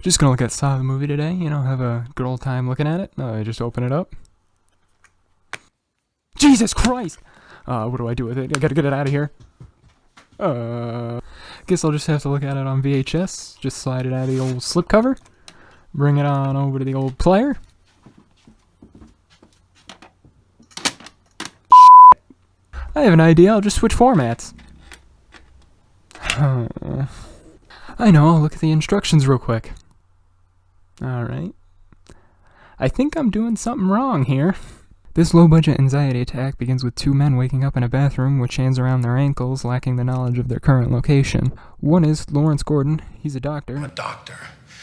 Just gonna look at Saw the movie today, have a good old time looking at it. Just open it up. Jesus Christ! What do I do with it? I gotta get it out of here. Guess I'll just have to look at it on VHS. Just slide it out of the old slipcover. Bring it on over to the old player. I have an idea, I'll just switch formats. I know, I'll look at the instructions real quick. Alright. I think I'm doing something wrong here. This low-budget anxiety attack begins with two men waking up in a bathroom with chains around their ankles, lacking the knowledge of their current location. One is Lawrence Gordon, he's a doctor. I'm a doctor.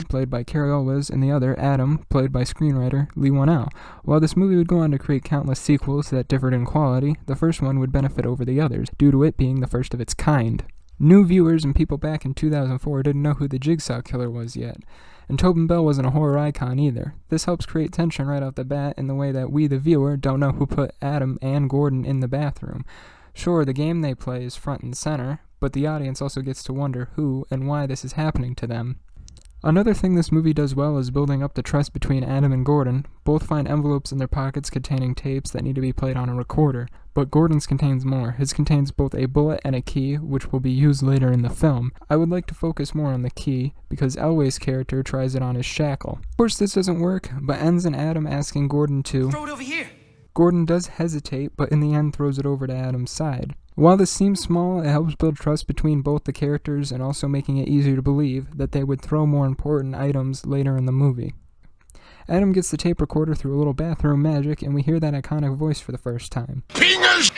Played by Cary Elwes, and the other, Adam, played by screenwriter Leigh Whannell. While this movie would go on to create countless sequels that differed in quality, the first one would benefit over the others, due to it being the first of its kind. New viewers and people back in 2004 didn't know who the Jigsaw Killer was yet, and Tobin Bell wasn't a horror icon either. This helps create tension right off the bat in the way that we, the viewer, don't know who put Adam and Gordon in the bathroom. Sure, the game they play is front and center, but the audience also gets to wonder who and why this is happening to them. Another thing this movie does well is building up the trust between Adam and Gordon. Both find envelopes in their pockets containing tapes that need to be played on a recorder, but Gordon's contains more. His contains both a bullet and a key, which will be used later in the film. I would like to focus more on the key, because Elway's character tries it on his shackle. Of course this doesn't work, but ends in Adam asking Gordon to Throw it over here. Gordon does hesitate, but in the end throws it over to Adam's side. While this seems small, it helps build trust between both the characters and also making it easier to believe that they would throw more important items later in the movie. Adam gets the tape recorder through a little bathroom magic, and we hear that iconic voice for the first time. Fingers!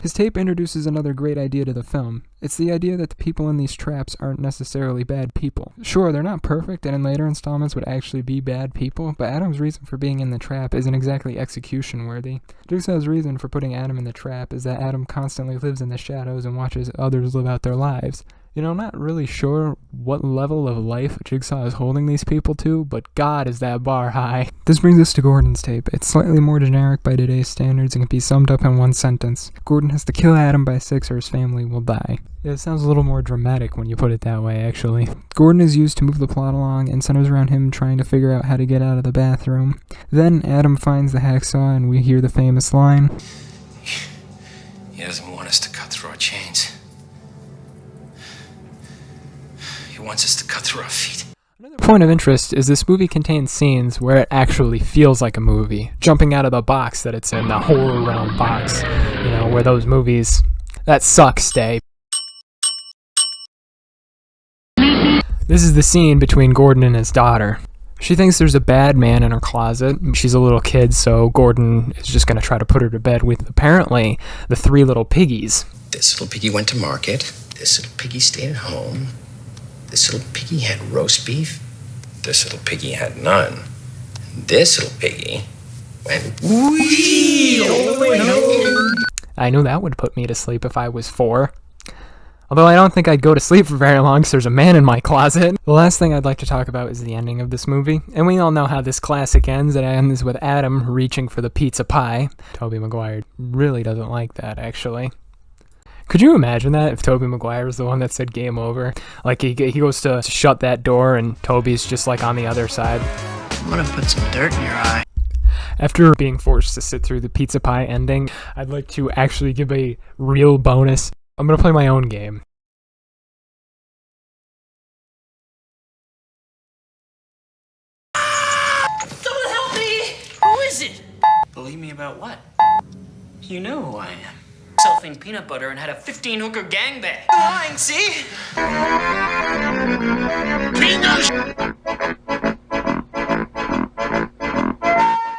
His tape introduces another great idea to the film. It's the idea that the people in these traps aren't necessarily bad people. Sure, they're not perfect, and in later installments would actually be bad people, but Adam's reason for being in the trap isn't exactly execution-worthy. Jigsaw's reason for putting Adam in the trap is that Adam constantly lives in the shadows and watches others live out their lives. Not really sure what level of life Jigsaw is holding these people to, but God is that bar high. This brings us to Gordon's tape. It's slightly more generic by today's standards and can be summed up in one sentence. Gordon has to kill Adam by 6 or his family will die. Yeah, it sounds a little more dramatic when you put it that way, actually. Gordon is used to move the plot along and centers around him trying to figure out how to get out of the bathroom. Then Adam finds the hacksaw and we hear the famous line, He doesn't want us to cut through our chains. He wants us to cut through our feet. Another point of interest is this movie contains scenes where it actually feels like a movie, jumping out of the box that it's in, the horror realm box, where those movies that suck stay. This is the scene between Gordon and his daughter. She thinks there's a bad man in her closet. She's a little kid, so Gordon is just going to try to put her to bed with, apparently, the 3 little piggies. This little piggy went to market. This little piggy stayed at home. This little piggy had roast beef. This little piggy had none. This little piggy went wee all the way home. I knew that would put me to sleep if I was 4. Although I don't think I'd go to sleep for very long because there's a man in my closet. The last thing I'd like to talk about is the ending of this movie. And we all know how this classic ends. It ends with Adam reaching for the pizza pie. Tobey Maguire really doesn't like that, actually. Could you imagine that if Tobey Maguire was the one that said game over? Like he goes to shut that door and Tobey's just like on the other side. I'm gonna put some dirt in your eye. After being forced to sit through the pizza pie ending, I'd like to actually give a real bonus. I'm gonna play my own game. Someone help me! Who is it? Believe me about what? You know who I am. Selling peanut butter and had a 15-hooker gangbang. Lying, see? Fingers!